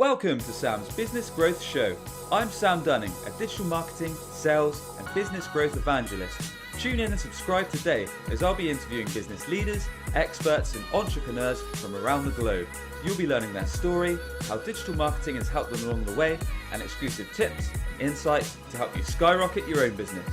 Welcome to Sam's Business Growth Show. I'm Sam Dunning, a digital marketing, sales, and business growth evangelist. Tune in and subscribe today as I'll be interviewing business leaders, experts, and entrepreneurs from around the globe. You'll be learning their story, how digital marketing has helped them along the way, and exclusive tips and insights to help you skyrocket your own business.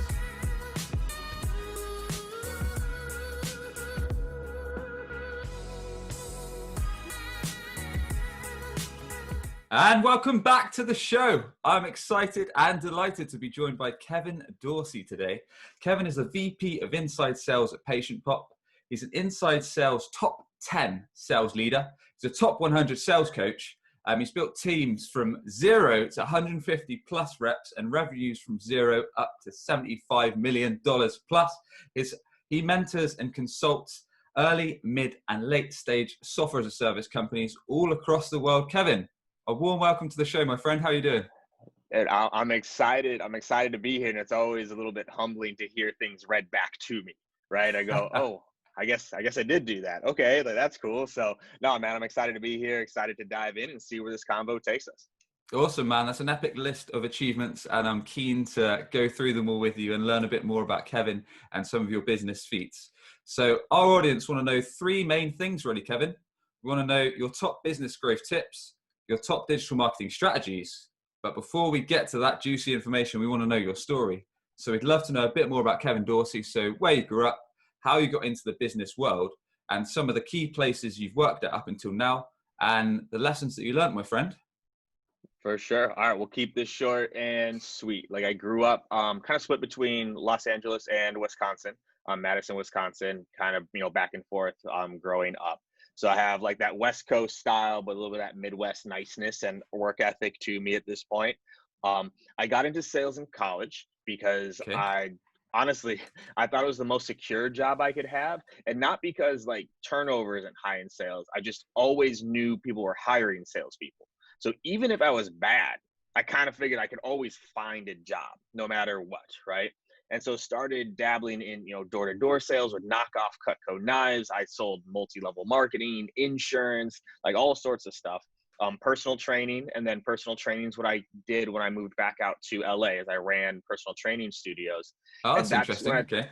And welcome back to the show. I'm excited and delighted to be joined by Kevin Dorsey today. Kevin is the VP of Inside Sales at PatientPop. He's an inside sales top 10 sales leader. He's a top 100 sales coach. He's built teams from 0 to 150 plus reps and revenues from 0 up to $75 million plus. He mentors and consults early, mid, and late stage software as a service companies all across the world. Kevin, a warm welcome to the show, my friend. How are you doing? And I'm excited. I'm excited to be here. And it's always a little bit humbling to hear things read back to me, right? I go, oh, I guess I did do that. Okay, that's cool. So no, man, I'm excited to be here, excited to dive in and see where this convo takes us. Awesome, man. That's an epic list of achievements, and I'm keen to go through them all with you and learn a bit more about Kevin and some of your business feats. So our audience want to know three main things, really, Kevin. We want to know your top business growth tips, your top digital marketing strategies. But before we get to that juicy information, we want to know your story. So we'd love to know a bit more about Kevin Dorsey. So where you grew up, how you got into the business world, and some of the key places you've worked at up until now, and the lessons that you learned, my friend. For sure. All right, we'll keep this short and sweet. Like I grew up kind of split between Los Angeles and Wisconsin, Madison, Wisconsin, kind of, back and forth growing up. So I have like that West Coast style, but a little bit of that Midwest niceness and work ethic to me at this point. I got into sales in college because I thought it was the most secure job I could have. And not because like turnover isn't high in sales. I just always knew people were hiring salespeople. So even if I was bad, I kind of figured I could always find a job no matter what, right? And so started dabbling in, door-to-door sales with knockoff Cutco knives. I sold multi-level marketing, insurance, like all sorts of stuff. Personal training, and then personal training is what I did when I moved back out to LA as I ran personal training studios. Oh, that's interesting. Okay.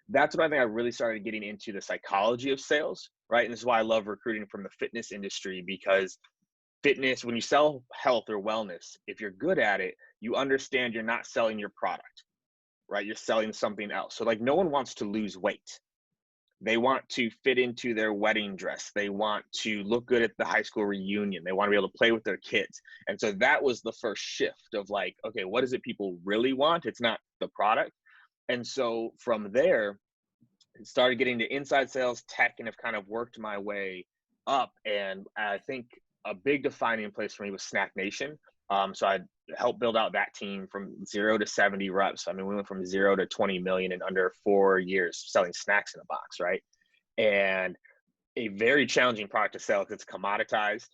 That's when I think I really started getting into the psychology of sales, right? And this is why I love recruiting from the fitness industry, because fitness, when you sell health or wellness, if you're good at it, you understand you're not selling your product. Right? You're selling something else. So like no one wants to lose weight. They want to fit into their wedding dress. They want to look good at the high school reunion. They want to be able to play with their kids. And so that was the first shift of like, okay, what is it people really want? It's not the product. And so from there, I started getting to inside sales, tech, and have kind of worked my way up. And I think a big defining place for me was Snack Nation. So I helped build out that team from 0 to 70 reps. I mean, we went from 0 to 20 million in under 4 years selling snacks in a box, right? And a very challenging product to sell because it's commoditized.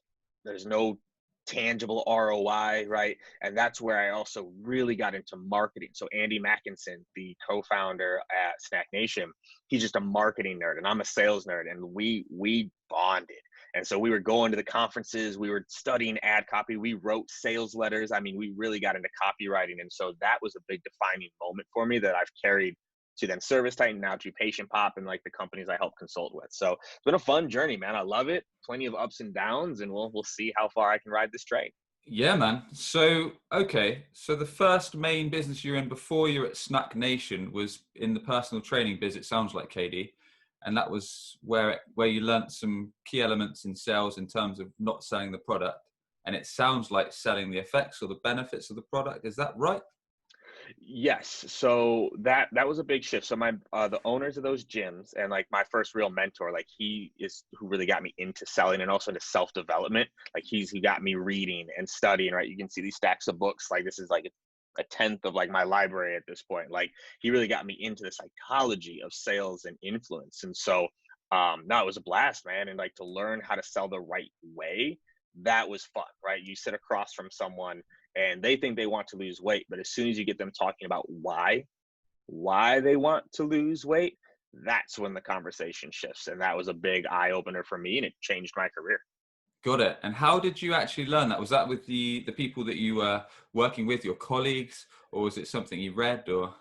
There's no tangible ROI, right? And that's where I also really got into marketing. So Andy Mackinson, the co-founder at Snack Nation, he's just a marketing nerd and I'm a sales nerd, and we bonded. And so we were going to the conferences, we were studying ad copy, we wrote sales letters. I mean, we really got into copywriting. And so that was a big defining moment for me that I've carried to then ServiceTitan, now to PatientPop, and like the companies I help consult with. So it's been a fun journey, man. I love it. Plenty of ups and downs, and we'll see how far I can ride this train. Yeah, man. So, okay. So the first main business you're in before you're at Snack Nation was in the personal training biz, it sounds like, KD. And that was where you learnt some key elements in sales in terms of not selling the product. And it sounds like selling the effects or the benefits of the product. Is that right? Yes. So that was a big shift. So my the owners of those gyms and like my first real mentor, like he is who really got me into selling and also into self-development. Like he got me reading and studying, right? You can see these stacks of books. Like this is like a tenth of like my library at this point. Like he really got me into the psychology of sales and influence. And so no, it was a blast, man. And like to learn how to sell the right way, that was fun, right? You sit across from someone and they think they want to lose weight, but as soon as you get them talking about why they want to lose weight, that's when the conversation shifts. And that was a big eye opener for me, and it changed my career. Got it. And how did you actually learn that? Was that with the people that you were working with, your colleagues, or was it something you read or?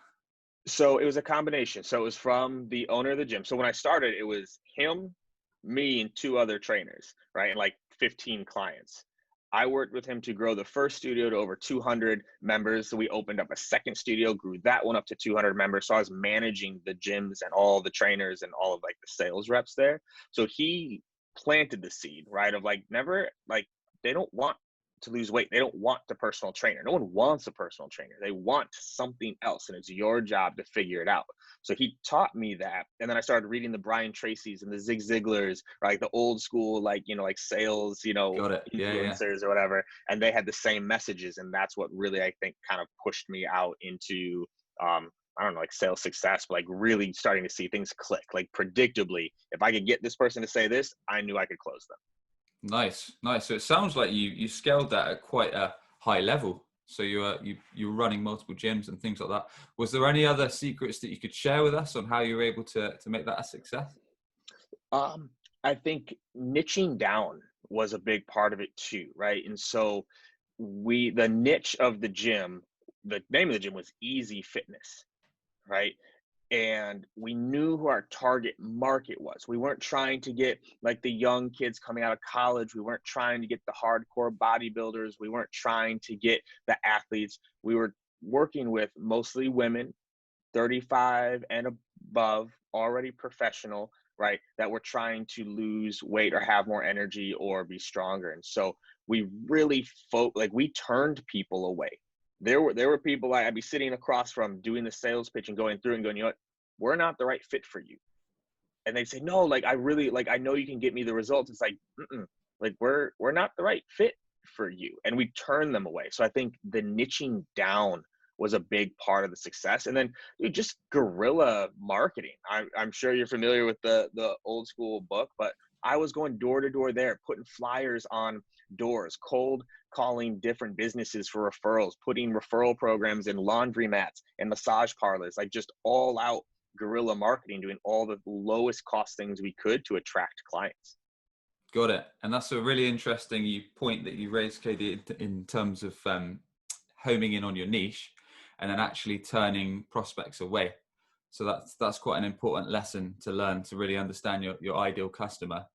So it was a combination. So it was from the owner of the gym. So when I started, it was him, me, and two other trainers, right? And like 15 clients. I worked with him to grow the first studio to over 200 members. So we opened up a second studio, grew that one up to 200 members. So I was managing the gyms and all the trainers and all of like the sales reps there. So he planted the seed, right? Of like, never like, they don't want to lose weight. They don't want the personal trainer. No one wants a personal trainer. They want something else, and it's your job to figure it out. So he taught me that, and then I started reading the Brian Tracy's and the Zig Ziglars, right? The old school, like like sales, Got it. Yeah, yeah. influencers or whatever, and they had the same messages, and that's what really I think kind of pushed me out into I don't know, like sales success, but like really starting to see things click. Like predictably, if I could get this person to say this, I knew I could close them. Nice, nice. So it sounds like you scaled that at quite a high level. So you were running multiple gyms and things like that. Was there any other secrets that you could share with us on how you were able to make that a success? Um, I think niching down was a big part of it too, right? And so the niche of the gym, the name of the gym was Easy Fitness, right? And we knew who our target market was. We weren't trying to get like the young kids coming out of college. We weren't trying to get the hardcore bodybuilders. We weren't trying to get the athletes. We were working with mostly women, 35 and above, already professional, right? That were trying to lose weight or have more energy or be stronger. And so we really we turned people away. There were people I'd be sitting across from doing the sales pitch and going through and going, you know what, we're not the right fit for you. And they'd say, no, like I really like I know you can get me the results. It's like, like we're not the right fit for you. And we turn them away. So I think the niching down was a big part of the success. And then dude, just guerrilla marketing. I'm sure you're familiar with the old school book, but I was going door to door there, putting flyers on doors, cold calling different businesses for referrals, putting referral programs in laundromats and massage parlors, like just all out guerrilla marketing, doing all the lowest cost things we could to attract clients. Got it. And that's a really interesting point that you raised, KD, in terms of homing in on your niche and then actually turning prospects away. So that's quite an important lesson to learn, to really understand your ideal customer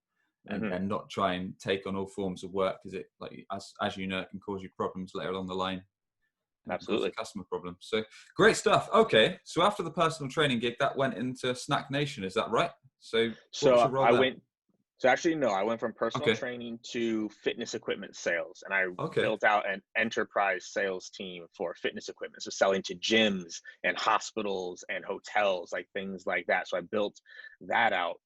and not try and take on all forms of work, because it, like as you know, it can cause you problems later along the line. Absolutely. Customer problem. So great stuff. Okay. So after the personal training gig, that went into Snack Nation. Is that right? So what was your role there? So actually, no, I went from personal Okay. training to fitness equipment sales, and I Okay. built out an enterprise sales team for fitness equipment. So selling to gyms and hospitals and hotels, like things like that. So I built that out.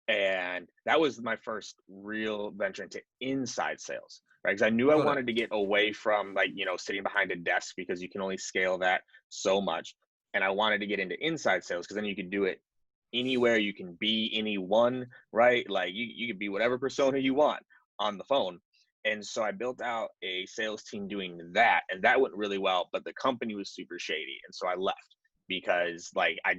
And that was my first real venture into inside sales, right? Because I knew I Got it. wanted to get away from like, sitting behind a desk, because you can only scale that so much. And I wanted to get into inside sales because then you could do it anywhere, you can be anyone, right? Like you could be whatever persona you want on the phone. And so I built out a sales team doing that, and that went really well, but the company was super shady. And so I left because like I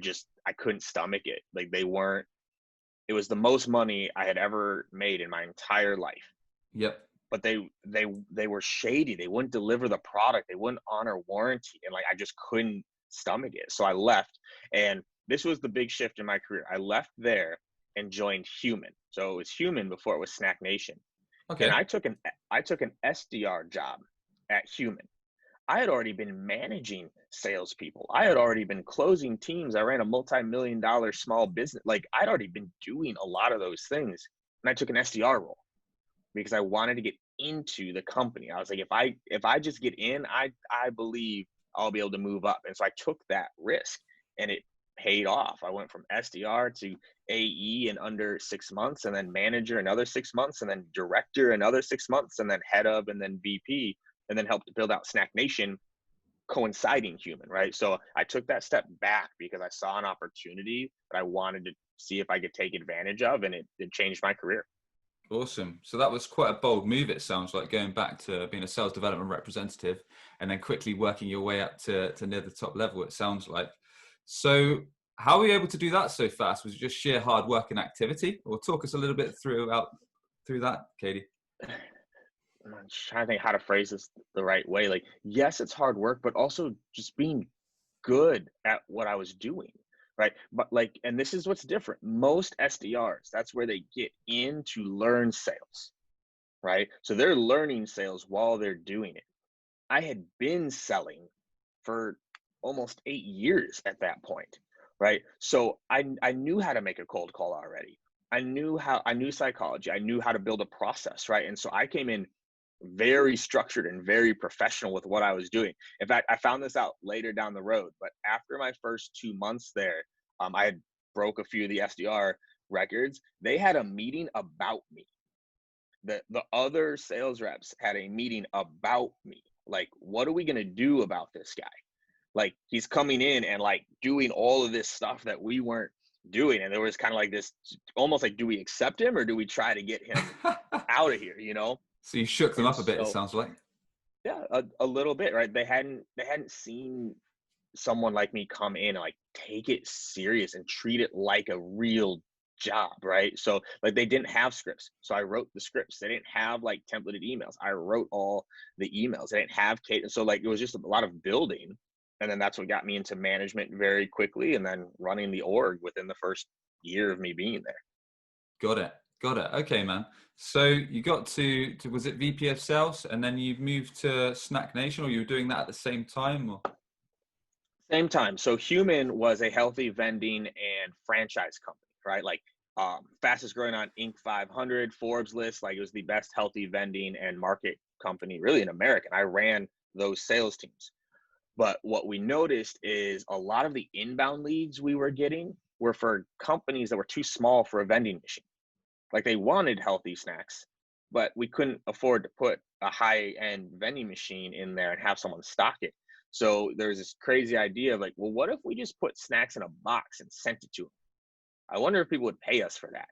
couldn't stomach it. Like it was the most money I had ever made in my entire life. Yep. But they were shady. They wouldn't deliver the product. They wouldn't honor warranty. And like I just couldn't stomach it. So I left. And this was the big shift in my career. I left there and joined Human. So it was Human before it was Snack Nation. And Okay. I took an SDR job at Human. I had already been managing salespeople. I had already been closing teams. I ran a multi-million-dollar small business. Like I'd already been doing a lot of those things. And I took an SDR role because I wanted to get into the company. I was like, if I just get in, I believe I'll be able to move up. And so I took that risk, and it paid off. I went from SDR to AE in under 6 months, and then manager another 6 months, and then director another 6 months, and then head of, and then VP, and then helped build out Snack Nation, coinciding Human, right? So I took that step back because I saw an opportunity that I wanted to see if I could take advantage of, and it changed my career. Awesome. So that was quite a bold move, it sounds like, going back to being a sales development representative and then quickly working your way up to near the top level, it sounds like. So how were you able to do that so fast? Was it just sheer hard work and activity? Or talk us a little bit through that, Katie? I'm trying to think how to phrase this the right way. Like, yes, it's hard work, but also just being good at what I was doing, right? But like, and this is what's different. Most SDRs, that's where they get in to learn sales, right? So they're learning sales while they're doing it. I had been selling for almost 8 years at that point, right? So I knew how to make a cold call already. I knew psychology. I knew how to build a process, right? And so I came in very structured and very professional with what I was doing. In fact, I found this out later down the road, but after my first 2 months there, I had broke a few of the SDR records. They had a meeting about me. The other sales reps had a meeting about me. Like, what are we gonna do about this guy? Like, he's coming in and like doing all of this stuff that we weren't doing. And there was kind of like this almost like, do we accept him or do we try to get him out of here, you know? So you shook them And up a bit, it so sounds like. yeah, a little bit, right? They hadn't seen someone like me come in and like take it serious and treat it like a real job, right? So like they didn't have scripts. So I wrote the scripts. They didn't have like templated emails. I wrote all the emails. They didn't have cadence. So like it was just a lot of building. And then that's what got me into management very quickly and then running the org within the first year of me being there. Got it. Got it. Okay, man. So you got to was it VP of sales and then you moved to Snack Nation, or you were doing that at the same time? Or Same time. So Human was a healthy vending and franchise company, right? Like fastest growing on Inc. 500, Forbes list. Like it was the best healthy vending and market company really in America. And I ran those sales teams. But what we noticed is a lot of the inbound leads we were getting were for companies that were too small for a vending machine. Like they wanted healthy snacks, but we couldn't afford to put a high end vending machine in there and have someone stock it. So there's this crazy idea of like, well, what if we just put snacks in a box and sent it to them? I wonder if people would pay us for that,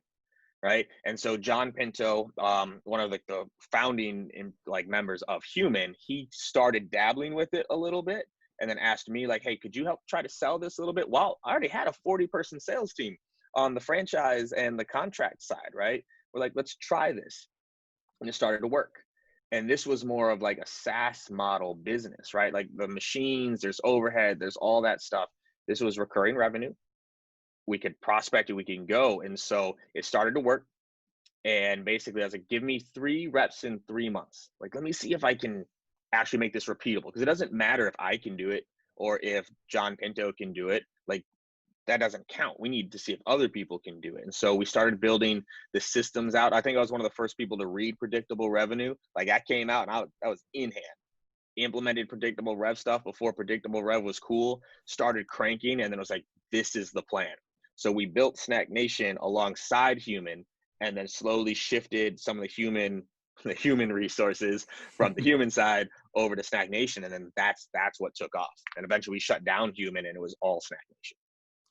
right? And so John Pinto, one of like the founding like members of Human, he started dabbling with it a little bit, and then asked me like, "Hey, could you help try to sell this a little bit?" Well, I already had a 40-person sales team on the franchise and the contract side, right? We're like, let's try this, and it started to work. And this was more of like a SaaS model business, right? Like the machines, there's overhead, there's all that stuff. This was recurring revenue. We could prospect it, we can go. And so it started to work. And basically, I was like, give me 3 reps in 3 months. Like, let me see if I can actually make this repeatable. Because it doesn't matter if I can do it or if John Pinto can do it. Like, that doesn't count. We need to see if other people can do it. And so we started building the systems out. I think I was one of the first people to read predictable revenue. Like, that came out and I was in hand. Implemented predictable rev stuff before predictable rev was cool, started cranking, and then it was like, this is the plan. So we built Snack Nation alongside Human, and then slowly shifted some of the human resources from the human side over to Snack Nation, and then that's what took off. And eventually we shut down Human, and it was all Snack Nation.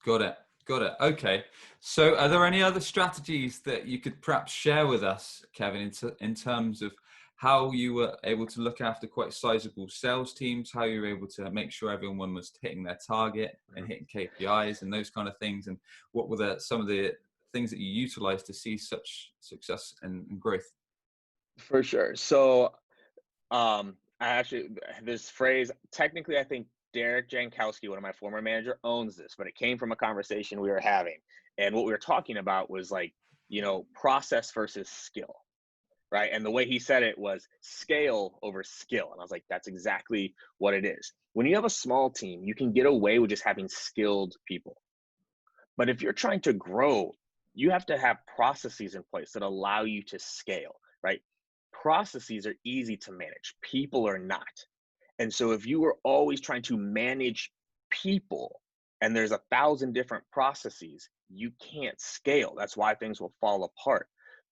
got it. Got it. Okay. So are there any other strategies that you could perhaps share with us, Kevin, in terms of how you were able to look after quite sizable sales teams, how you were able to make sure everyone was hitting their target and hitting KPIs and those kind of things, and what were some of the things that you utilized to see such success and growth? For sure. So I actually, this phrase, technically, I think Derek Jankowski, one of my former manager, owns this, but it came from a conversation we were having. And what we were talking about was like, process versus skill, right? And the way he said it was scale over skill. And I was like, that's exactly what it is. When you have a small team, you can get away with just having skilled people. But if you're trying to grow, you have to have processes in place that allow you to scale, right? Processes are easy to manage, people are not. And so if you are always trying to manage people and there's 1,000 different processes, you can't scale. That's why things will fall apart.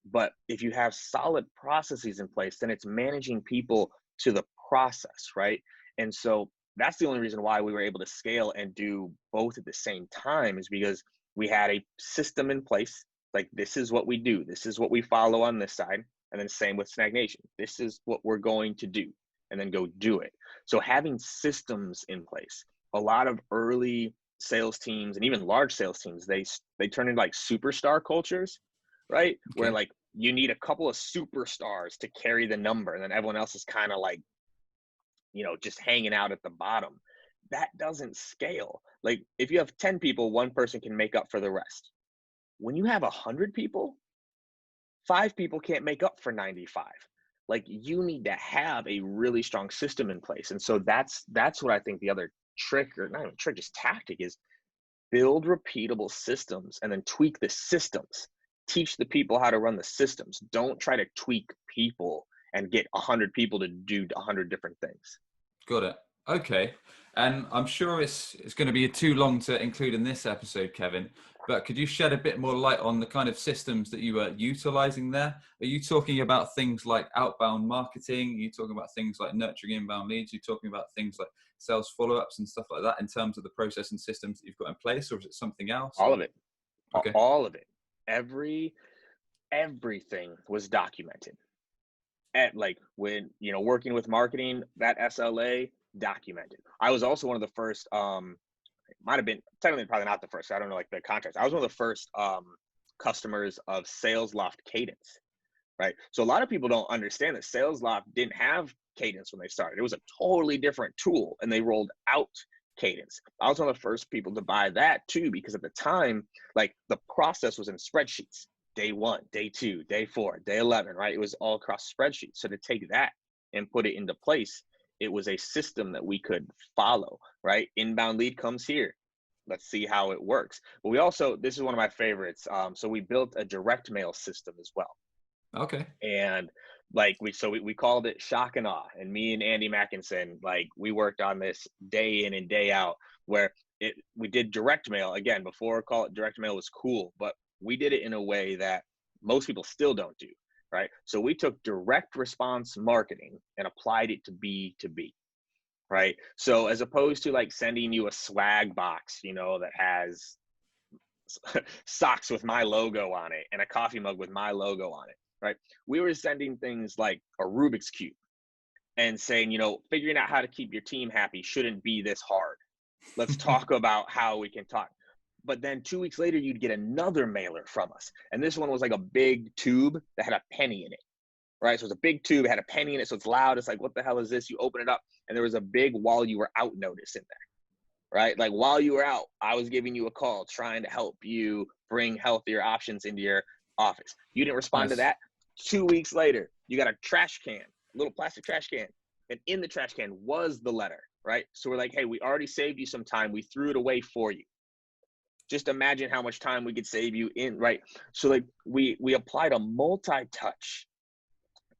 But if you have solid processes in place, then it's managing people to the process, right? And so that's the only reason why we were able to scale and do both at the same time, is because we had a system in place. Like, this is what we do, this is what we follow on this side. And then same with Stagnation. This is what we're going to do, and then go do it. So having systems in place, a lot of early sales teams and even large sales teams, they turn into like superstar cultures, right? Where Okay. like you need a couple of superstars to carry the number, and then everyone else is kind of like, just hanging out at the bottom. That doesn't scale. Like if you have 10 people, one person can make up for the rest. When you have 100 people, 5 people can't make up for 95. Like you need to have a really strong system in place. And so that's what I think the other trick, or not even trick, just tactic, is build repeatable systems and then tweak the systems. Teach the people how to run the systems. Don't try to tweak people and get 100 people to do 100 different things. Got it. Okay. And I'm sure it's going to be too long to include in this episode, Kevin, but could you shed a bit more light on the kind of systems that you were utilizing there? Are you talking about things like outbound marketing? Are you talking about things like nurturing inbound leads? Are you talking about things like sales follow-ups and stuff like that in terms of the process and systems that you've got in place, or is it something else? All of it. Okay. All of it. Everything was documented. At like when, working with marketing, that SLA documented. I was also one of the first, it might have been technically probably not the first, I don't know like the context. I was one of the first customers of SalesLoft Cadence, right? So a lot of people don't understand that SalesLoft didn't have Cadence when they started. It was a totally different tool, and they rolled out Cadence. I was one of the first people to buy that too, because at the time, like the process was in spreadsheets. Day 1, day 2, day 4, day 11, right? It was all across spreadsheets. So to take that and put it into place, it was a system that we could follow, right? Inbound lead comes here. Let's see how it works. But we also, this is one of my favorites. So we built a direct mail system as well. Okay. And like we called it Shock and Awe. And me and Andy Mackinson, like we worked on this day in and day out, where we did direct mail. Again, before call it direct mail was cool, but we did it in a way that most people still don't do, right? So we took direct response marketing and applied it to B2B, right? So as opposed to like sending you a swag box, that has socks with my logo on it and a coffee mug with my logo on it, right? We were sending things like a Rubik's Cube and saying, figuring out how to keep your team happy shouldn't be this hard. Let's talk about how we can talk. But then 2 weeks later, you'd get another mailer from us. And this one was like a big tube that had a penny in it, right? So it was a big tube, it had a penny in it. So it's loud. It's like, what the hell is this? You open it up and there was a big while you were out notice in there, right? Like while you were out, I was giving you a call, trying to help you bring healthier options into your office. You didn't respond to that. 2 weeks later, you got a trash can, a little plastic trash can. And in the trash can was the letter, right? So we're like, hey, we already saved you some time. We threw it away for you. Just imagine how much time we could save you in, right? So like we applied a multi-touch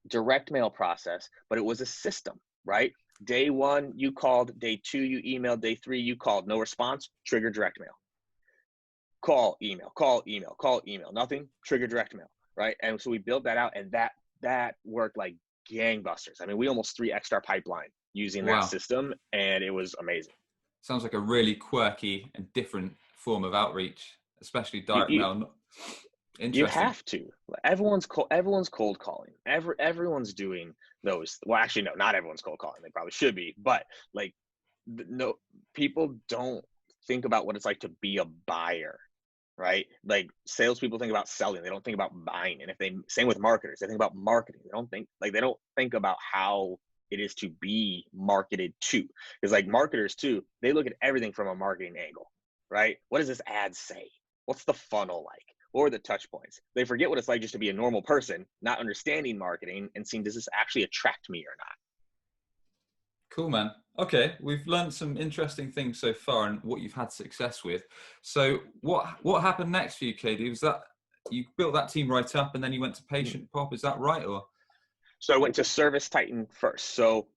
direct mail process, but it was a system, right? Day 1, you called. Day 2, you emailed. Day 3, you called. No response, trigger direct mail. Call, email, call, email, call, email. Nothing, trigger direct mail, right? And so we built that out, and that worked like gangbusters. I mean, we almost 3x'd our pipeline using that system, and it was amazing. Sounds like a really quirky and different form of outreach, especially direct mail. Interesting. You have to. Everyone's cold calling. Everyone's doing those. Well, actually, no, not everyone's cold calling. They probably should be, but like, no, people don't think about what it's like to be a buyer, right? Like salespeople think about selling. They don't think about buying. And same with marketers, they think about marketing. They don't think about how it is to be marketed to. Because like marketers too, they look at everything from a marketing angle, right? What does this ad say? What's the funnel like? Or the touch points? They forget what it's like just to be a normal person, not understanding marketing and seeing, does this actually attract me or not? Cool, man. Okay, we've learned some interesting things so far and what you've had success with. So what happened next for you, KD? Was that you built that team right up and then you went to PatientPop? Is that right? Or so I went to Service Titan first. So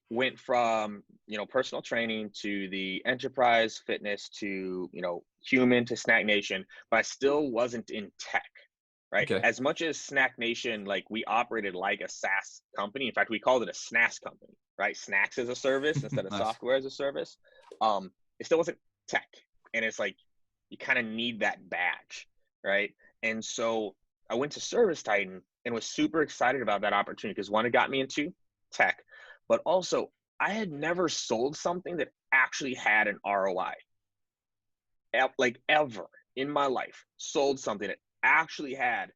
went from personal training to the enterprise fitness to human to Snack Nation, but I still wasn't in tech, right? Okay. As much as Snack Nation, like we operated like a SaaS company. In fact, we called it a SNAS company, right? Snacks as a service instead of nice. Software as a service. It still wasn't tech, and it's like you kind of need that badge, right? And so I went to Service Titan and was super excited about that opportunity because one, it got me into tech, but also I had never sold something that actually had an ROI. Like ever in my life, sold something that actually had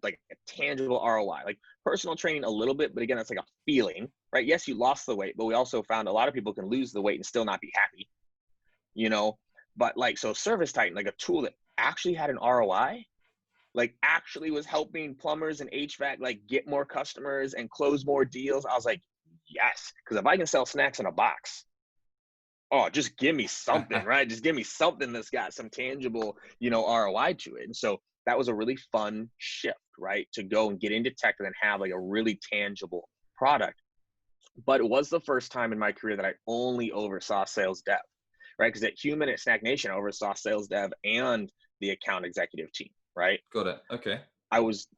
like a tangible ROI. Like personal training a little bit, but again, that's like a feeling, right? Yes, you lost the weight, but we also found a lot of people can lose the weight and still not be happy, you know? But like, so Service Titan, like a tool that actually had an ROI, like actually was helping plumbers and HVAC like get more customers and close more deals. I was like, yes, because if I can sell snacks in a box, oh, just give me something, right? Just give me something that's got some tangible, ROI to it. And so that was a really fun shift, right? To go and get into tech and then have like a really tangible product. But it was the first time in my career that I only oversaw sales dev, right? Because at Human at Snack Nation, I oversaw sales dev and the account executive team, right? Got it. Okay. I was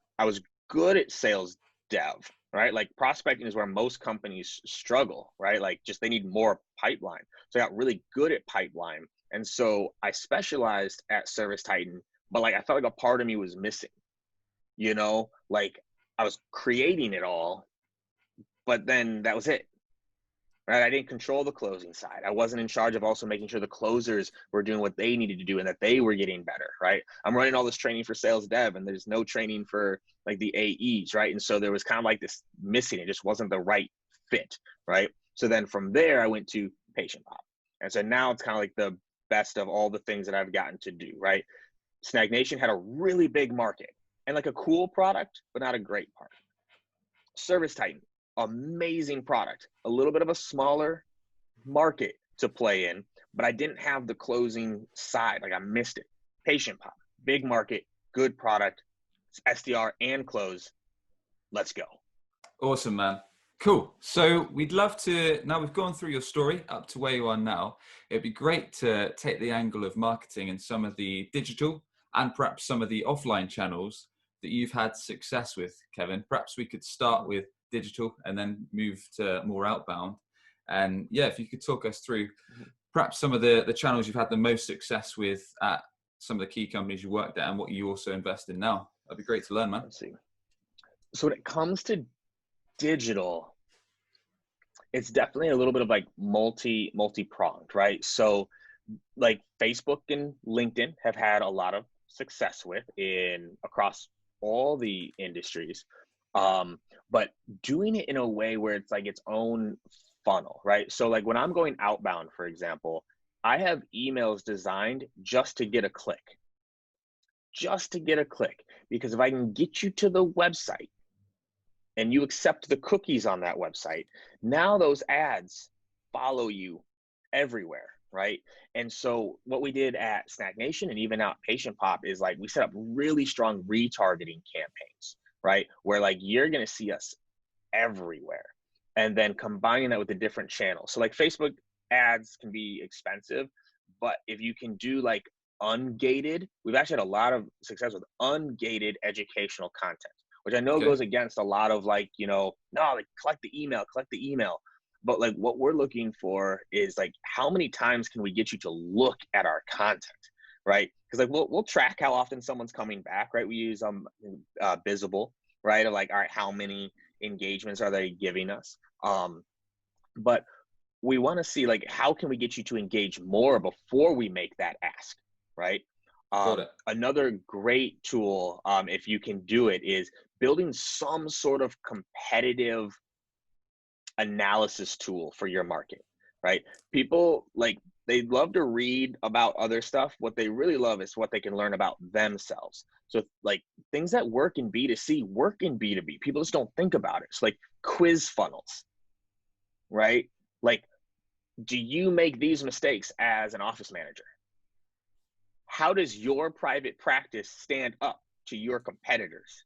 good at sales dev, right? Like prospecting is where most companies struggle, right? Like just they need more pipeline. So I got really good at pipeline. And so I specialized at Service Titan, but like I felt like a part of me was missing, like I was creating it all, but then that was it. Right? I didn't control the closing side. I wasn't in charge of also making sure the closers were doing what they needed to do and that they were getting better, right? I'm running all this training for sales dev and there's no training for like the AEs, right? And so there was kind of like this missing, it just wasn't the right fit, right? So then from there, I went to PatientPop. And so now it's kind of like the best of all the things that I've gotten to do, right? Snag Nation had a really big market and like a cool product, but not a great part. Service Titan, amazing product, a little bit of a smaller market to play in, but I didn't have the closing side. Like I missed it. PatientPop, big market, good product, SDR and close. Let's go. Awesome, man. Cool. So we'd love to, now we've gone through your story up to where you are now, it'd be great to take the angle of marketing and some of the digital and perhaps some of the offline channels that you've had success with, Kevin. Perhaps we could start with digital and then move to more outbound. And yeah, if you could talk us through perhaps some of the channels you've had the most success with at some of the key companies you worked at and what you also invest in now. That'd be great to learn, man. Let's see. So when it comes to digital, it's definitely a little bit of like multi-pronged, right? So like Facebook and LinkedIn have had a lot of success with across all the industries. But doing it in a way where it's like its own funnel, right? So like when I'm going outbound, for example, I have emails designed just to get a click, because if I can get you to the website and you accept the cookies on that website, now those ads follow you everywhere, right? And so what we did at Snack Nation and even out PatientPop is like we set up really strong retargeting campaigns, right? Where like you're gonna see us everywhere. And then combining that with the different channels. So like Facebook ads can be expensive, but if you can do like ungated, we've actually had a lot of success with ungated educational content, which I know goes against a lot of like, no, like collect the email. But like what we're looking for is like, how many times can we get you to look at our content, right? Because like we'll track how often someone's coming back, right? We use Visible, right? Of like, all right, how many engagements are they giving us? But we want to see like, how can we get you to engage more before we make that ask, right? Another great tool, if you can do it, is building some sort of competitive analysis tool for your market, right? People like, they love to read about other stuff. What they really love is what they can learn about themselves. So like things that work in B2C work in B2B. People just don't think about it. It's like quiz funnels, right? Like, do you make these mistakes as an office manager? How does your private practice stand up to your competitors,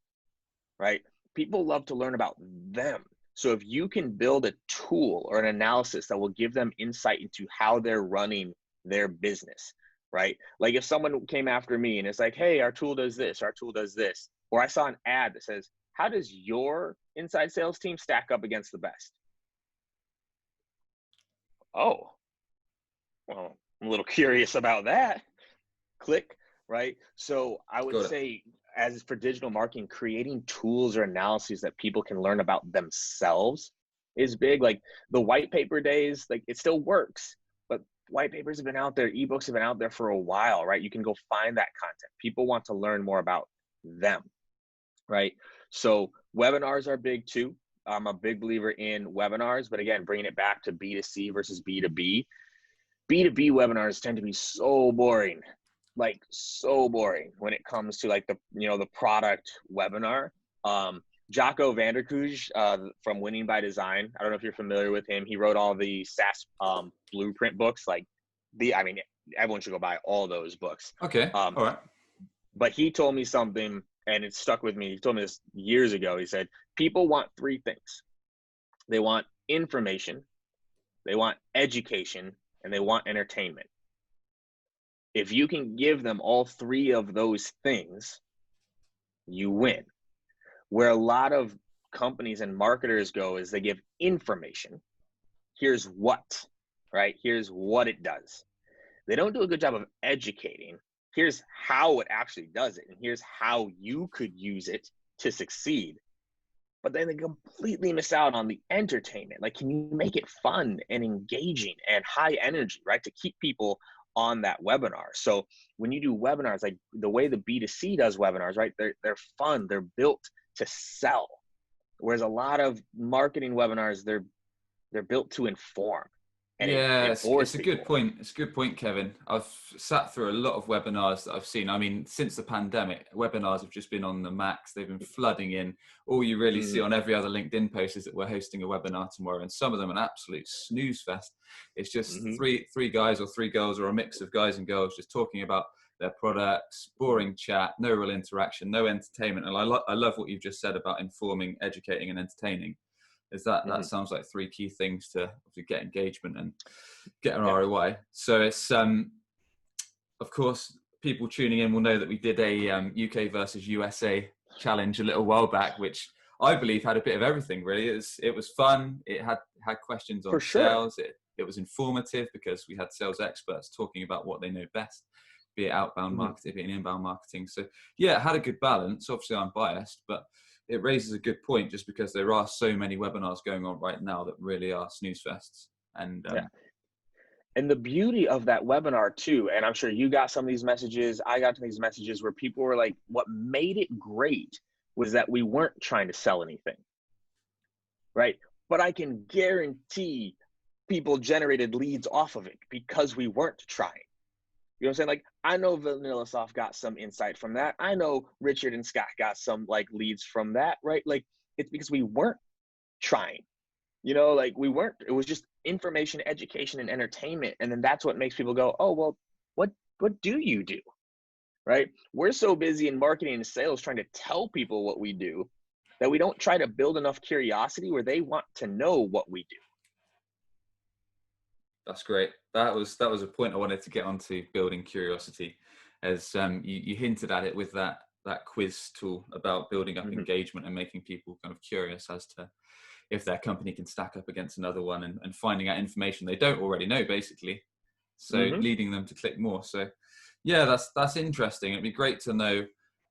right? People love to learn about them. So if you can build a tool or an analysis that will give them insight into how they're running their business, right? Like if someone came after me and it's like, hey, our tool does this, or I saw an ad that says, how does your inside sales team stack up against the best? Oh, well, I'm a little curious about that. Click, right? So I would say, as for digital marketing, creating tools or analyses that people can learn about themselves is big. Like the white paper days, like it still works, but white papers have been out there, ebooks have been out there for a while, right? You can go find that content. People want to learn more about them, right? So webinars are big too. I'm a big believer in webinars, but again, bringing it back to B2C versus B2B. B2B webinars tend to be so boring, like so boring when it comes to like the, the product webinar. Jocko Vanderkooij from Winning by Design. I don't know if you're familiar with him. He wrote all the SaaS blueprint books. Everyone should go buy all those books. Okay. All right. But he told me something, and it stuck with me. He told me this years ago. He said, people want three things. They want information, they want education, and they want entertainment. If you can give them all three of those things, you win. Where a lot of companies and marketers go is they give information. Here's what, right? Here's what it does. They don't do a good job of educating. Here's how it actually does it, and here's how you could use it to succeed. But then they completely miss out on the entertainment. Like, can you make it fun and engaging and high energy, right? To keep people on that webinar. So when you do webinars, like the way the B2C does webinars, right? They're fun, they're built to sell. Whereas a lot of marketing webinars, they're built to inform. And yeah, it's a people. good point. It's a good point, Kevin. I've sat through a lot of webinars that I've seen. I mean, since the pandemic, webinars have just been on the max. They've been flooding in. All you really see on every other LinkedIn post is that we're hosting a webinar tomorrow, and some of them an absolute snooze fest. It's just three guys or three girls or a mix of guys and girls just talking about their products, boring chat, no real interaction, no entertainment. And I love what you've just said about informing, educating, and entertaining. Is that sounds like three key things to get engagement and get an ROI. So it's of course, people tuning in will know that we did a UK versus USA challenge a little while back, which I believe had a bit of everything. Really, it was fun. It had questions on sales. It was informative because we had sales experts talking about what they know best, be it outbound marketing, be it inbound marketing. So yeah, it had a good balance. Obviously, I'm biased, but it raises a good point just because there are so many webinars going on right now that really are snooze fests. And and the beauty of that webinar too, and I'm sure you got some of these messages, I got these messages where people were like, what made it great was that we weren't trying to sell anything, right? But I can guarantee people generated leads off of it because we weren't trying. You know what I'm saying? Like, I know VanillaSoft got some insight from that. I know Richard and Scott got some like leads from that, right? Like, it's because we weren't trying, like we weren't, it was just information, education, and entertainment. And then that's what makes people go, oh, well, what do you do? Right? We're so busy in marketing and sales trying to tell people what we do that we don't try to build enough curiosity where they want to know what we do. That's great. That was a point I wanted to get onto, building curiosity, as you hinted at it with that quiz tool about building up engagement and making people kind of curious as to if their company can stack up against another one, and finding out information they don't already know, basically. So leading them to click more. So yeah, that's interesting. It'd be great to know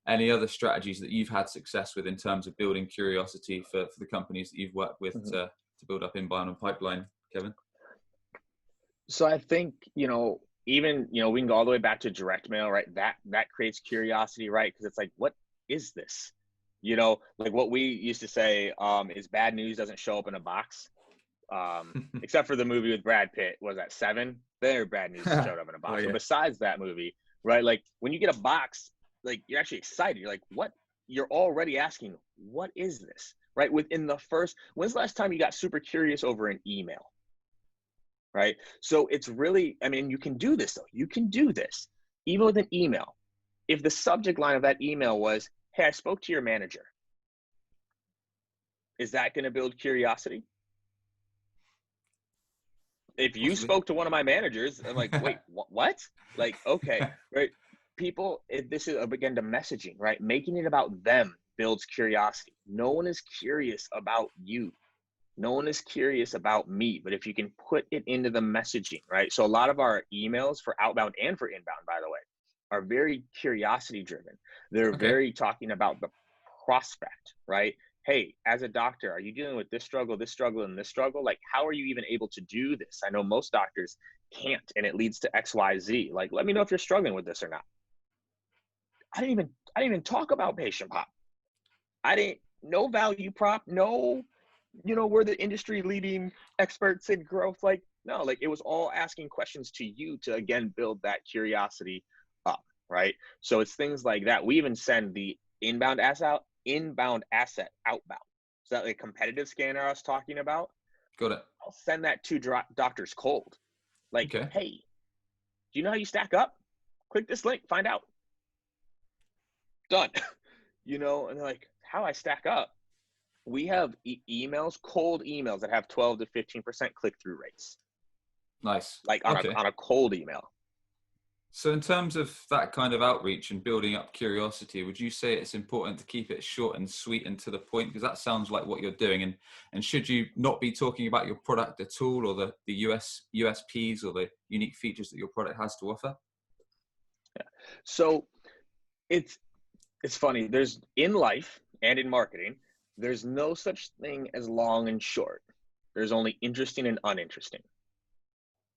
any other strategies that you've had success with in terms of building curiosity for the companies that you've worked with to build up inbound and pipeline, Kevin. So I think, even, we can go all the way back to direct mail, right? That creates curiosity, right? Because it's like, what is this? Like what we used to say is bad news doesn't show up in a box. Except for the movie with Brad Pitt, was that Seven? There, bad news showed up in a box. Oh, yeah. But besides that movie, right? Like when you get a box, like you're actually excited. You're like, what? You're already asking, what is this? Right? Within the first, when's the last time you got super curious over an email? Right? So it's really, you can do this though. You can do this even with an email. If the subject line of that email was, hey, I spoke to your manager, is that going to build curiosity? If you spoke to one of my managers, I'm like, wait, what? Like, okay, right? People, this is again the messaging, right? Making it about them builds curiosity. No one is curious about you. No one is curious about me, but if you can put it into the messaging, right? So a lot of our emails for outbound and for inbound, by the way, are very curiosity driven. They're very talking about the prospect, right? Hey, as a doctor, are you dealing with this struggle, and this struggle? Like, how are you even able to do this? I know most doctors can't, and it leads to X, Y, Z. Like, let me know if you're struggling with this or not. I didn't even talk about PatientPop. I didn't, no value prop, no, we're the industry leading experts in growth. Like, no, like it was all asking questions to you to again build that curiosity up, right? So it's things like that. We even send the inbound asset outbound. So that like competitive scanner I was talking about, Got it. I'll send that to doctors cold. Like, Okay. hey, do you know how you stack up? Click this link, find out. Done. And they're like, how I stack up? We have emails, cold emails that have 12 to 15% click-through rates, Nice. like on Okay. a cold email. So in terms of that kind of outreach and building up curiosity, would you say it's important to keep it short and sweet and to the point? Because that sounds like what you're doing. And should you not be talking about your product at all, or the USPs or the unique features that your product has to offer? So it's funny. There's in life and in marketing, there's no such thing as long and short. There's only interesting and uninteresting,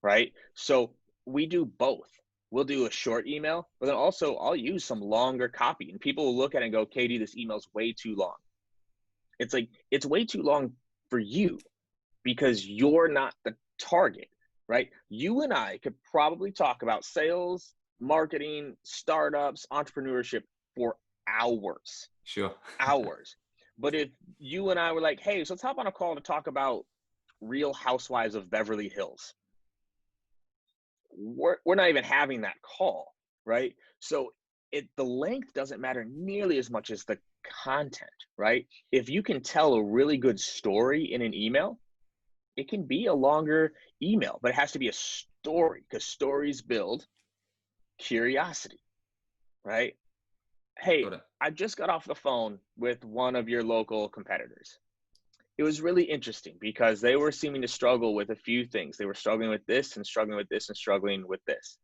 right? So we do both. We'll do a short email, but then also I'll use some longer copy, and people will look at it and go, "KD, this email's way too long." It's like it's way too long for you because you're not the target, right? You and I could probably talk about sales, marketing, startups, entrepreneurship for hours, Sure. hours. But if you and I were like, hey, so let's hop on a call to talk about Real Housewives of Beverly Hills, we're not even having that call, right? So the length doesn't matter nearly as much as the content, right? If you can tell a really good story in an email, it can be a longer email, but it has to be a story because stories build curiosity, right? Hey, Got it. I just got off the phone with one of your local competitors. It was really interesting because they were seeming to struggle with a few things. They were struggling with this and struggling with this and struggling with this.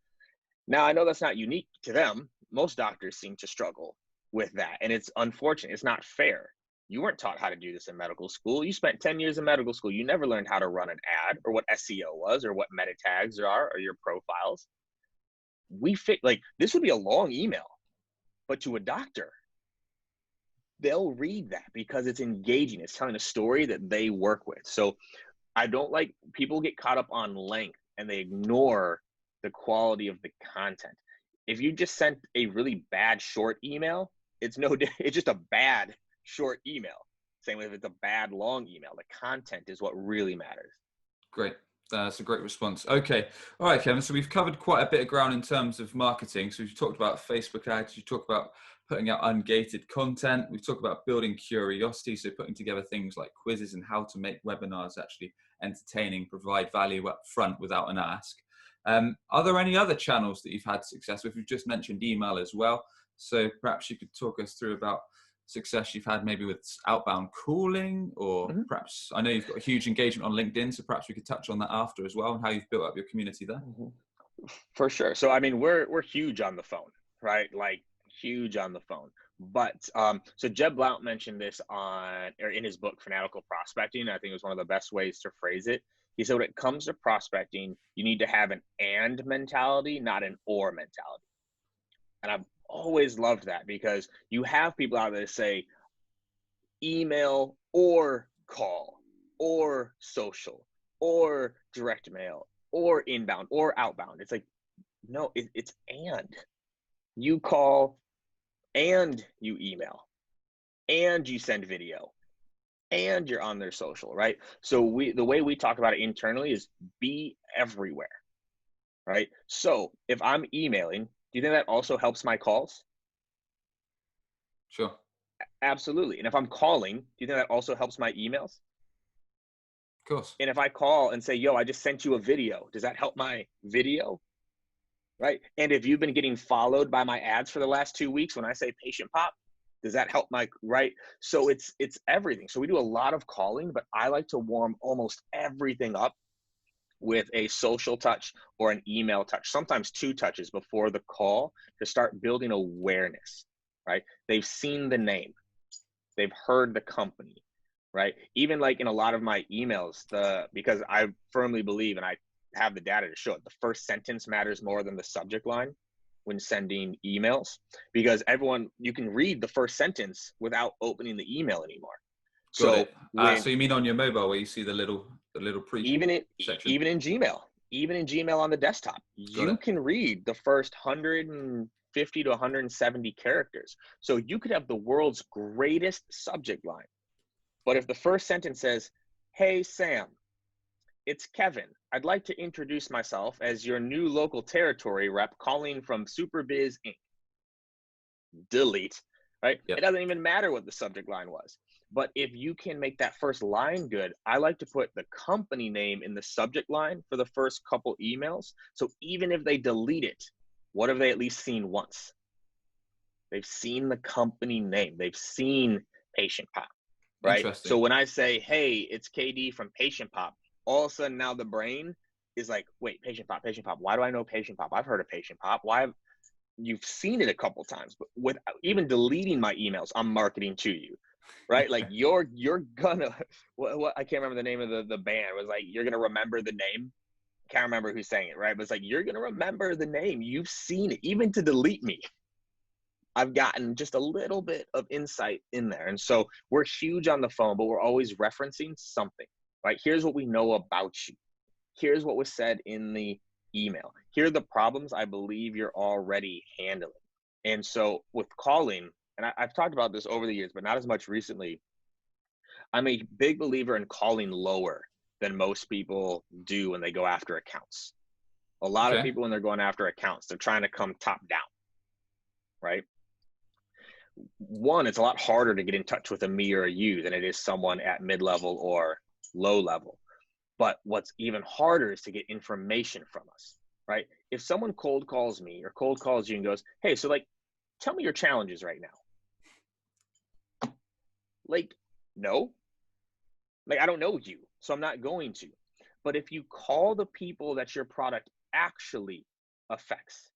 Now, I know that's not unique to them. Most doctors seem to struggle with that. And it's unfortunate. It's not fair. You weren't taught how to do this in medical school. You spent 10 years in medical school. You never learned how to run an ad or what SEO was or what meta tags are or your profiles. Like this would be a long email, but to a doctor, they'll read that because it's engaging. It's telling a story that they work with. So I don't like people get caught up on length and they ignore the quality of the content. If you just sent a really bad short email, it's just a bad short email. Same with if it's a bad long email. The content is what really matters. Great. That's a great response. Okay. All right, Kevin. So we've covered quite a bit of ground in terms of marketing. So we've talked about Facebook ads. You talked about putting out ungated content. We've talked about building curiosity. So putting together things like quizzes and how to make webinars actually entertaining, provide value up front without an ask. Are there any other channels that you've had success with? You've just mentioned email as well. So perhaps you could talk us through about success you've had maybe with outbound calling, or Mhm. perhaps I know you've got a huge engagement on LinkedIn, so perhaps we could touch on that after as well and how you've built up your community there. Mhm. For sure. So I mean, we're huge on the phone, right? Like huge on the phone. But so Jeb Blount mentioned this in his book Fanatical Prospecting. I think it was one of the best ways to phrase it. He said when it comes to prospecting, you need to have an and mentality, not an or mentality. And I've always loved that because you have people out there that say email or call or social or direct mail or inbound or outbound. It's like, no, it's and. You call and you email and you send video and you're on their social, right? So the way we talk about it internally is be everywhere, right? So if I'm emailing, do you think that also helps my calls? Sure. Absolutely. And if I'm calling, do you think that also helps my emails? Of course. And if I call and say, yo, I just sent you a video, does that help my video? Right. And if you've been getting followed by my ads for the last 2 weeks, when I say PatientPop, does that help my right? So it's everything. So we do a lot of calling, but I like to warm almost everything up with a social touch or an email touch, sometimes 2 touches before the call to start building awareness, right? They've seen the name, they've heard the company, right? Even like in a lot of my emails, because I firmly believe, and I have the data to show it, the first sentence matters more than the subject line. when sending emails, because you can read the first sentence without opening the email anymore. Got So it. when So you mean on your mobile where you see the little pre even in section? even in Gmail, even in Gmail on the desktop, Got you it. can read the first 150 to 170 characters. So you could have the world's greatest subject line, but if the first sentence says, "Hey Sam, it's Kevin. I'd like to introduce myself as your new local territory rep calling from Superbiz Inc." Delete, right? It Yep. doesn't even matter what the subject line was. But if you can make that first line good, I like to put the company name in the subject line for the first couple emails. So even if they delete it, what have they at least seen once? They've seen the company name. They've seen PatientPop, right? Interesting. So when I say, "Hey, it's KD from PatientPop," all of a sudden now the brain is like, "Wait, PatientPop, PatientPop. Why do I know PatientPop? I've heard of PatientPop. Why have you've seen it a couple times?" But without even deleting my emails, I'm marketing to you, right? Like you're gonna what I can't remember the name of the band. It was like, you're gonna remember the name. Can't remember who sang it, right? But it's like, you're gonna remember the name. You've seen it. Even to delete me, I've gotten just a little bit of insight in there. And so we're huge on the phone, but we're always referencing something, right? Here's what we know about you. Here's what was said in the email. Here are the problems I believe you're already handling. And so with calling, and I've talked about this over the years, but not as much recently, I'm a big believer in calling lower than most people do when they go after accounts. A lot of Okay. people, when they're going after accounts, they're trying to come top down, right? One, it's a lot harder to get in touch with a me or a you than it is someone at mid-level or low level. But what's even harder is to get information from us, right? If someone cold calls me or cold calls you and goes, "Hey, so like, tell me your challenges right now." Like, no, like I don't know you, so I'm not going to. But if you call the people that your product actually affects,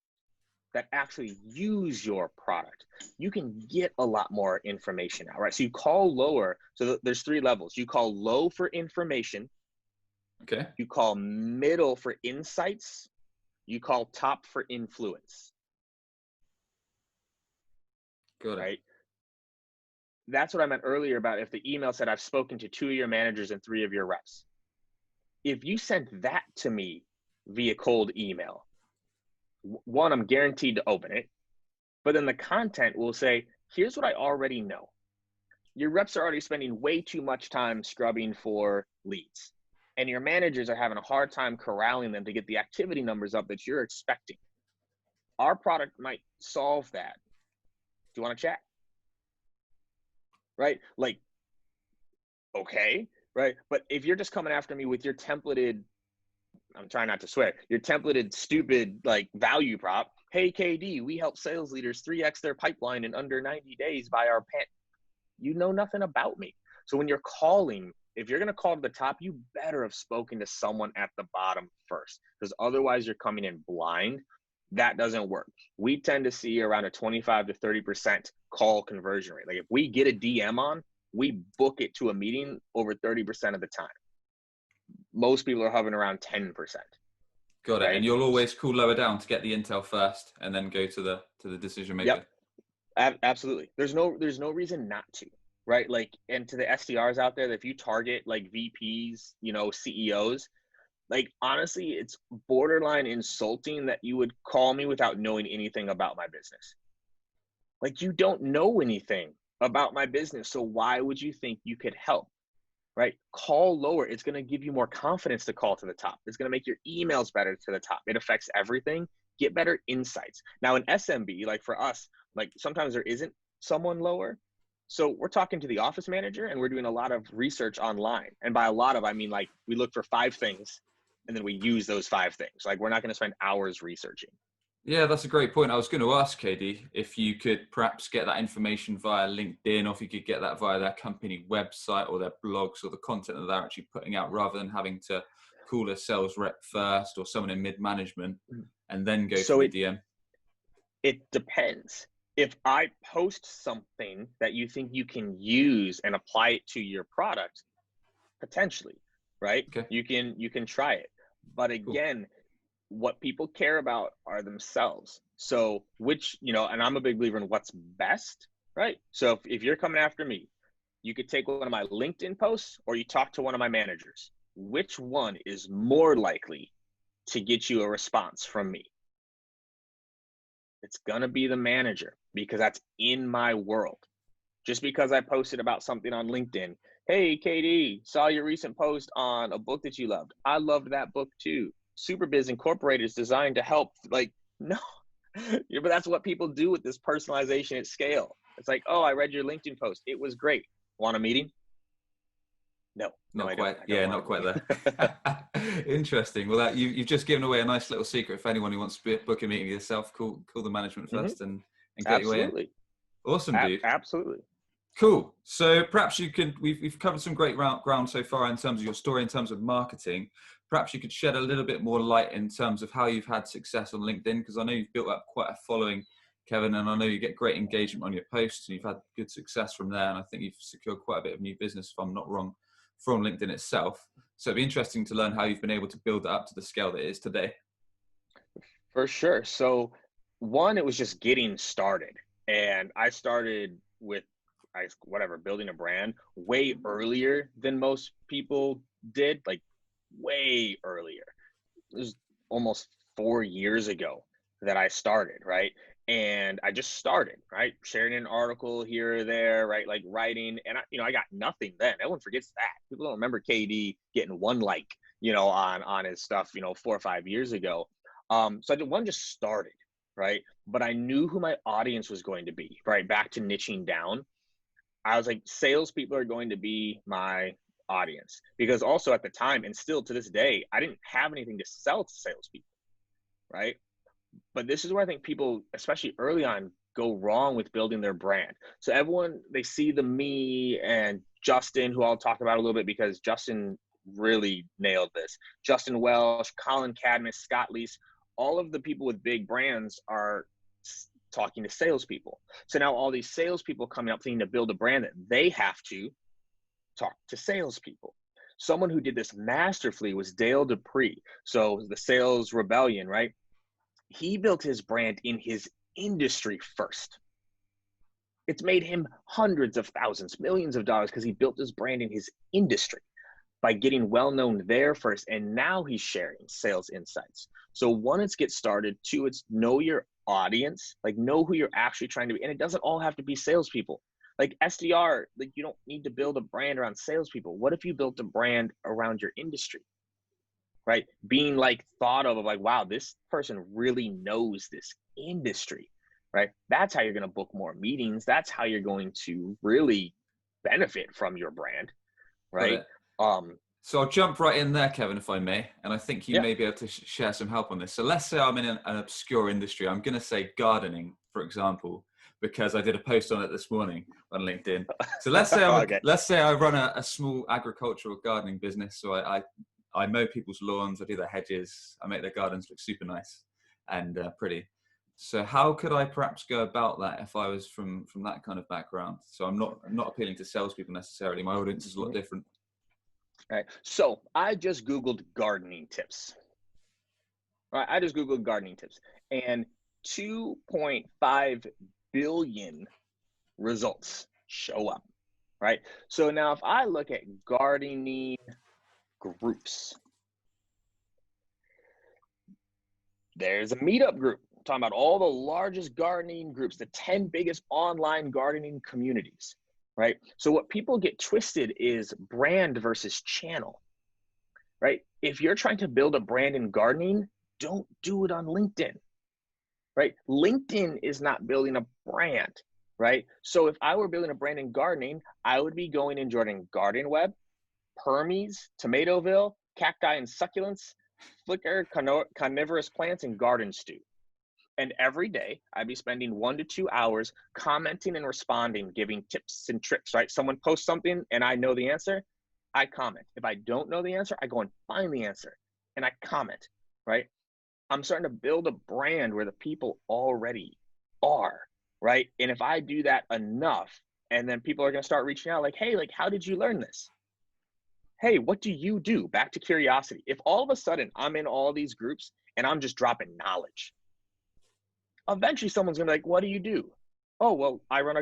that actually use your product, you can get a lot more information out, right? So you call lower. So there's 3 levels. You call low for information. Okay. You call middle for insights. You call top for influence, Got it. right? That's what I meant earlier about if the email said, "I've spoken to 2 of your managers and 3 of your reps." If you sent that to me via cold email, one, I'm guaranteed to open it, but then the content will say, "Here's what I already know. Your reps are already spending way too much time scrubbing for leads, and your managers are having a hard time corralling them to get the activity numbers up that you're expecting. Our product might solve that. Do you want to chat?" Right? Like, okay, right? But if you're just coming after me with your templated, I'm trying not to swear, your templated, stupid, like value prop, "Hey, KD, we help sales leaders 3x their pipeline in under 90 days by our pen." You know nothing about me. So when you're calling, if you're going to call to the top, you better have spoken to someone at the bottom first, because otherwise you're coming in blind. That doesn't work. We tend to see around a 25 to 30% call conversion rate. Like if we get a DM on, we book it to a meeting over 30% of the time. Most people are hovering around 10%. Got it. And Right? you'll always call lower down to get the intel first, and then go to the decision maker. Yep. Absolutely. There's no reason not to, right? Like, and to the SDRs out there, that if you target like VPs, CEOs, like honestly, it's borderline insulting that you would call me without knowing anything about my business. Like, you don't know anything about my business, so why would you think you could help? Right? Call lower. It's going to give you more confidence to call to the top. It's going to make your emails better to the top. It affects everything. Get better insights. Now in SMB, like for us, like sometimes there isn't someone lower. So we're talking to the office manager and we're doing a lot of research online. And by a lot of, I mean, like we look for 5 things and then we use those 5 things. Like we're not going to spend hours researching. Yeah, that's a great point. I was going to ask KD if you could perhaps get that information via LinkedIn, or if you could get that via their company website or their blogs or the content that they're actually putting out, rather than having to call a sales rep first or someone in mid-management and then go for So the it DM. it depends. If I post something that you think you can use and apply it to your product, potentially, right? Okay, You can try it. But cool. again, what people care about are themselves. So which, and I'm a big believer in what's best, right? So if you're coming after me, you could take one of my LinkedIn posts or you talk to one of my managers. Which one is more likely to get you a response from me? It's going to be the manager, because that's in my world. Just because I posted about something on LinkedIn, hey, KD, saw your recent post on a book that you loved. I loved that book too. Superbiz Incorporated is designed to help. Like, no, but that's what people do with this personalization at scale. It's like, oh, I read your LinkedIn post. It was great. Want a meeting? No, Not I quite. don't. Yeah, not quite there. Interesting. Well, you've just given away a nice little secret for anyone who wants to book a meeting with yourself. Call the management first and get you in. Absolutely. Awesome, dude. Absolutely. Cool. So perhaps you could, we've covered some great ground so far in terms of your story, in terms of marketing. Perhaps you could shed a little bit more light in terms of how you've had success on LinkedIn, because I know you've built up quite a following, Kevin, and I know you get great engagement on your posts and you've had good success from there. And I think you've secured quite a bit of new business, if I'm not wrong, from LinkedIn itself. So it'd be interesting to learn how you've been able to build it up to the scale that it is today. For sure. So one, it was just getting started. And I started with building a brand way earlier than most people did, like way earlier. It was almost 4 years ago that I started, right? And I just started, right? Sharing an article here or there, right? Like writing. And I got nothing then. Everyone forgets that. People don't remember KD getting one like, on his stuff, 4 or 5 years ago. So one just started, right? But I knew who my audience was going to be, right? Back to niching down. I was like, salespeople are going to be my audience, because also at the time, and still to this day, I didn't have anything to sell to salespeople, right? But this is where I think people, especially early on, go wrong with building their brand. So everyone, they see the me and Justin, who I'll talk about a little bit because Justin really nailed this. Justin Welsh, Colin Cadmus, Scott Leese, all of the people with big brands are talking to salespeople. So now all these salespeople coming up thinking to build a brand that they have to talk to salespeople. Someone who did this masterfully was Dale Dupree. So the Sales Rebellion, right? He built his brand in his industry first. It's made him hundreds of thousands, millions of dollars, because he built his brand in his industry by getting well known there first. And now he's sharing sales insights. So one, it's get started. Two, it's know your audience, like know who you're actually trying to be. And it doesn't all have to be salespeople. Like SDR, like you don't need to build a brand around salespeople. What if you built a brand around your industry, right? Being like thought of like, wow, this person really knows this industry, right? That's how you're going to book more meetings. That's how you're going to really benefit from your brand, right? So I'll jump right in there, Kevin, if I may. And I think you Yeah. may be able to share some help on this. So let's say I'm in an obscure industry. I'm going to say gardening, for example, because I did a post on it this morning on LinkedIn. So let's say let's say I run a small agricultural gardening business. So I mow people's lawns, I do their hedges, I make their gardens look super nice and pretty. So how could I perhaps go about that if I was from that kind of background? So I'm not appealing to salespeople necessarily. My audience is a lot different. All right. So I just Googled gardening tips. All right. I just Googled gardening tips and 2.5 billion results show up. Right. So now if I look at gardening groups, there's a meetup group talking about all the largest gardening groups, the 10 biggest online gardening communities. Right? So what people get twisted is brand versus channel, right? If you're trying to build a brand in gardening, don't do it on LinkedIn, right? LinkedIn is not building a brand, right? So if I were building a brand in gardening, I would be going and joining Garden Web, Hermes, Tomatoville, Cacti and Succulents, Flickr, Carnivorous Plants, and Garden Stew. And every day I'd be spending 1 to 2 hours commenting and responding, giving tips and tricks, right? Someone posts something and I know the answer, I comment. If I don't know the answer, I go and find the answer and I comment, right? I'm starting to build a brand where the people already are, right? And if I do that enough, and then people are going to start reaching out like, hey, like, how did you learn this? hey, what do you do? Back to curiosity. If all of a sudden I'm in all these groups and I'm just dropping knowledge, eventually someone's gonna be like, what do you do? Oh, well, I run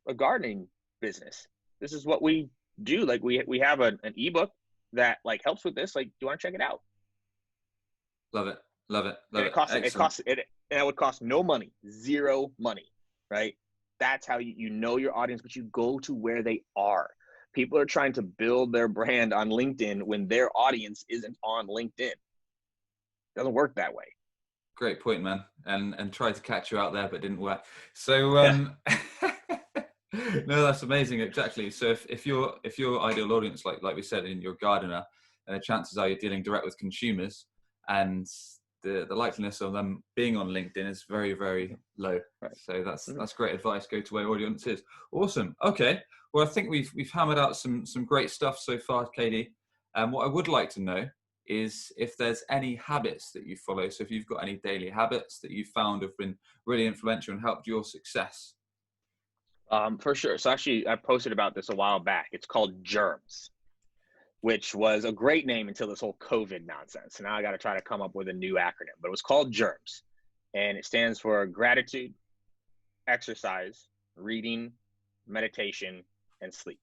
a gardening business. This is what we do. Like we have an ebook that like helps with this. Like, do you want to check it out? Love it. Love it. And Love it. Excellent. and it would cost no money, zero money, right? That's how you know your audience, but you go to where they are. People are trying to build their brand on LinkedIn when their audience isn't on LinkedIn. It doesn't work that way. Great point, man. And tried to catch you out there, but didn't work. So no, that's amazing. Exactly. So if your ideal audience, like we said, in your gardener, the chances are you're dealing direct with consumers, and the likeliness of them being on LinkedIn is very, very low. Right. So that's great advice. Go to where your audience is. Awesome. Okay. Well, I think we've hammered out some great stuff so far, Katie. And what I would like to know is if there's any habits that you follow. So if you've got any daily habits that you found have been really influential and helped your success. For sure. So actually, I posted about this a while back. It's called Germs, which was a great name until this whole COVID nonsense. So now I got to try to come up with a new acronym, but it was called Germs, and it stands for gratitude, exercise, reading, meditation, and sleep.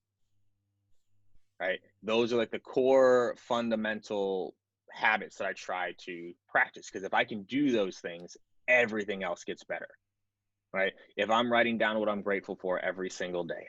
Right? Those are like the core fundamental habits that I try to practice, because if I can do those things, everything else gets better. Right? If I'm writing down what I'm grateful for every single day,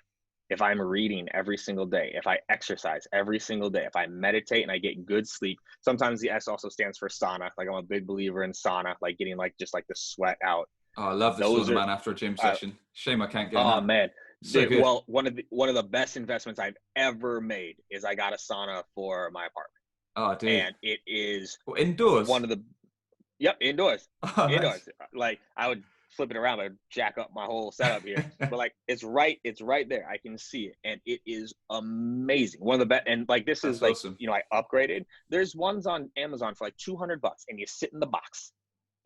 if I'm reading every single day, if I exercise every single day, if I meditate and I get good sleep, sometimes the S also stands for sauna. Like, I'm a big believer in sauna, like getting like just like the sweat out. Oh, I love the sauna, man, after a gym session. Shame I can't get Oh enough. man. So good. Well, one of the best investments I've ever made is I got a sauna for my apartment. Oh, dude. And it is indoors. One of the indoors. Oh, Indoors. nice. Like, I would flip it around, but I'd jack up my whole setup here. But like, it's right there. I can see it, and it is amazing. One of the best. And like, this That's is like, awesome. I upgraded. There's ones on Amazon for like $200, and you sit in the box,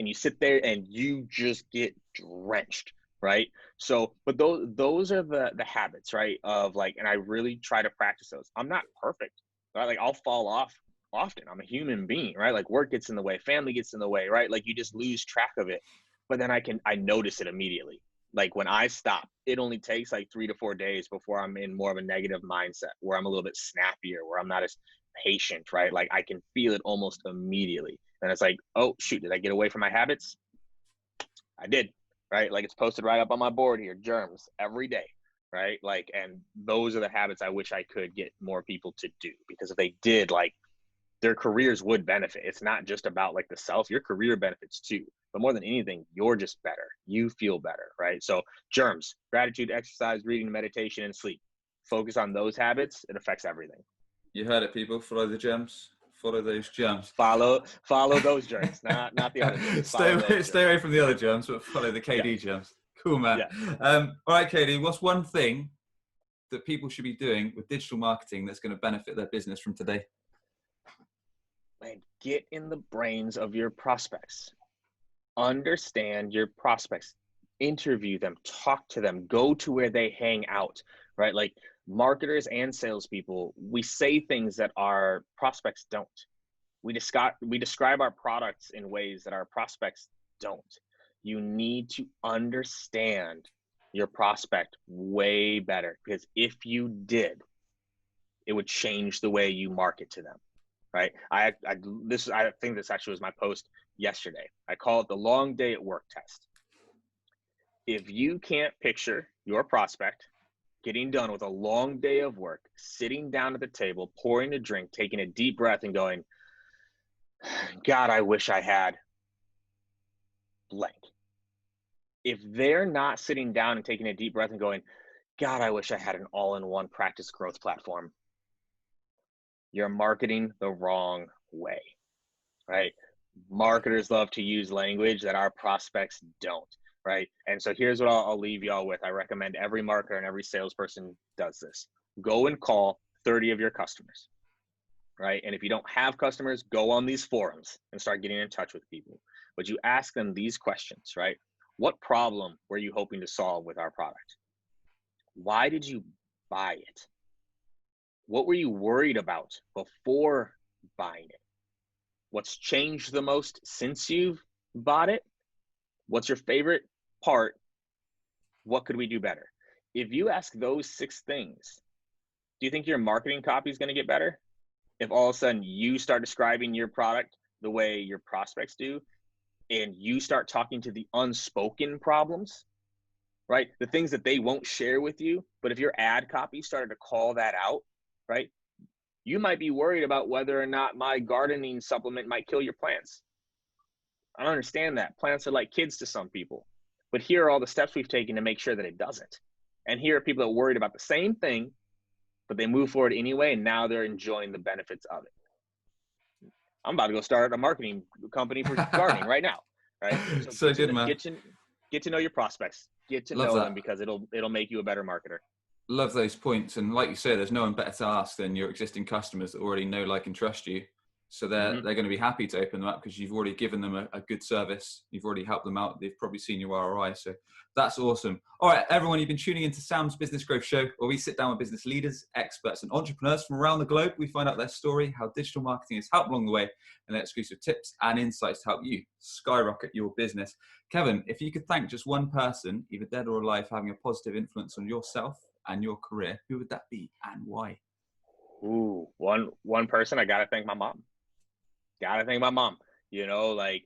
and you sit there, and you just get drenched, right? So, but those are the habits, right? Of like, and I really try to practice those. I'm not perfect, right? Like, I'll fall off often. I'm a human being, right? Like, work gets in the way, family gets in the way, right? Like, you just lose track of it. But then I notice it immediately. Like, when I stop, it only takes like 3 to 4 days before I'm in more of a negative mindset, where I'm a little bit snappier, where I'm not as patient, right? Like, I can feel it almost immediately. And it's like, oh shoot, did I get away from my habits? I did, right? Like, it's posted right up on my board here, Germs, every day, right? Like, and those are the habits I wish I could get more people to do, because if they did, like, their careers would benefit. It's not just about like the self, your career benefits too. But more than anything, you're just better. You feel better, right? So Germs, gratitude, exercise, reading, meditation, and sleep. Focus on those habits. It affects everything. You heard it, people. Follow the gems. Follow those gems. Follow those germs, not the other germs. Stay away from the other gems, but follow the KD gems. Cool, man. Yeah. All right, KD, what's one thing that people should be doing with digital marketing that's going to benefit their business from today? Man, get in the brains of your prospects. Understand your prospects. Interview them, talk to them, go to where they hang out, right? Like, marketers and salespeople, we say things that our prospects don't. We describe our products in ways that our prospects don't. You need to understand your prospect way better, because if you did, it would change the way you market to them. Right. I think this actually was my post yesterday. I call it the long day at work test. If you can't picture your prospect getting done with a long day of work, sitting down at the table, pouring a drink, taking a deep breath and going, God, I wish I had blank. If they're not sitting down and taking a deep breath and going, God, I wish I had an all-in-one practice growth platform, you're marketing the wrong way, right? Marketers love to use language that our prospects don't, right? And so here's what I'll leave y'all with. I recommend every marketer and every salesperson does this. Go and call 30 of your customers, right? And if you don't have customers, go on these forums and start getting in touch with people. But you ask them these questions, right? What problem were you hoping to solve with our product? Why did you buy it? What were you worried about before buying it? What's changed the most since you've bought it? What's your favorite part? What could we do better? If you ask those 6 things, do you think your marketing copy is going to get better? If all of a sudden you start describing your product the way your prospects do, and you start talking to the unspoken problems, right? The things that they won't share with you, but if your ad copy started to call that out, right? You might be worried about whether or not my gardening supplement might kill your plants. I understand that. Plants are like kids to some people, but here are all the steps we've taken to make sure that it doesn't. And here are people that are worried about the same thing, but they move forward anyway, and now they're enjoying the benefits of it. I'm about to go start a marketing company for gardening right now, right? So good, man. Get to know your prospects. Get to know them, because it'll make you a better marketer. Love those points. And like you say, there's no one better to ask than your existing customers that already know, like, and trust you. So they're going to be happy to open them up because you've already given them a good service. You've already helped them out. They've probably seen your ROI. So that's awesome. All right, everyone, you've been tuning into Sam's Business Growth Show, where we sit down with business leaders, experts, and entrepreneurs from around the globe. We find out their story, how digital marketing has helped along the way, and their exclusive tips and insights to help you skyrocket your business. Kevin, if you could thank just one person, either dead or alive, having a positive influence on yourself and your career, who would that be and why? Ooh, one person, I gotta thank my mom. You know, like,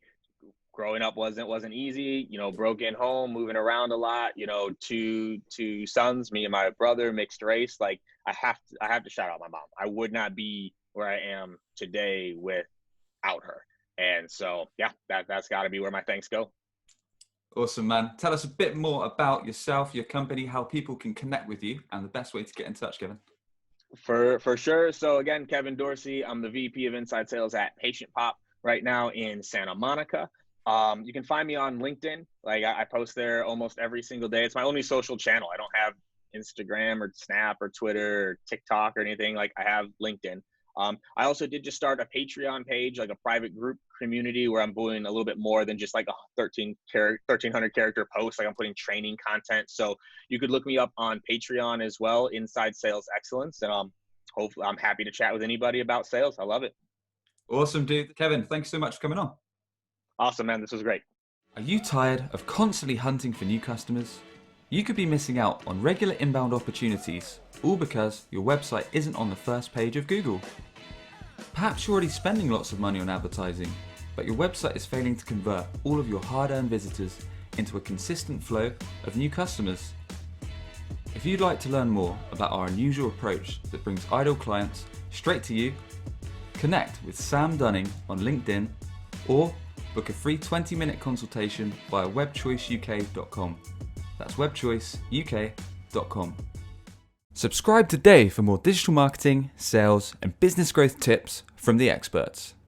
growing up wasn't easy, you know, broken home, moving around a lot, you know, two sons, me and my brother, mixed race. Like, I have to shout out my mom. I would not be where I am today without her. And so, yeah, that's got to be where my thanks go. Awesome, man. Tell us a bit more about yourself, your company, how people can connect with you, and the best way to get in touch, Kevin. For sure. So again, Kevin Dorsey, I'm the VP of Inside Sales at PatientPop right now in Santa Monica. You can find me on LinkedIn. Like, I post there almost every single day. It's my only social channel. I don't have Instagram or Snap or Twitter or TikTok or anything. Like, I have LinkedIn. I also did just start a Patreon page, like a private group community, where I'm doing a little bit more than just like a 1,300 character post. Like, I'm putting training content. So you could look me up on Patreon as well, Inside Sales Excellence. And hopefully I'm happy to chat with anybody about sales. I love it. Awesome, dude. Kevin, thanks so much for coming on. Awesome, man. This was great. Are you tired of constantly hunting for new customers? You could be missing out on regular inbound opportunities, all because your website isn't on the first page of Google. Perhaps you're already spending lots of money on advertising, but your website is failing to convert all of your hard-earned visitors into a consistent flow of new customers. If you'd like to learn more about our unusual approach that brings idle clients straight to you, connect with Sam Dunning on LinkedIn or book a free 20-minute consultation via webchoiceuk.com. That's webchoiceuk.com. Subscribe today for more digital marketing, sales, and business growth tips from the experts.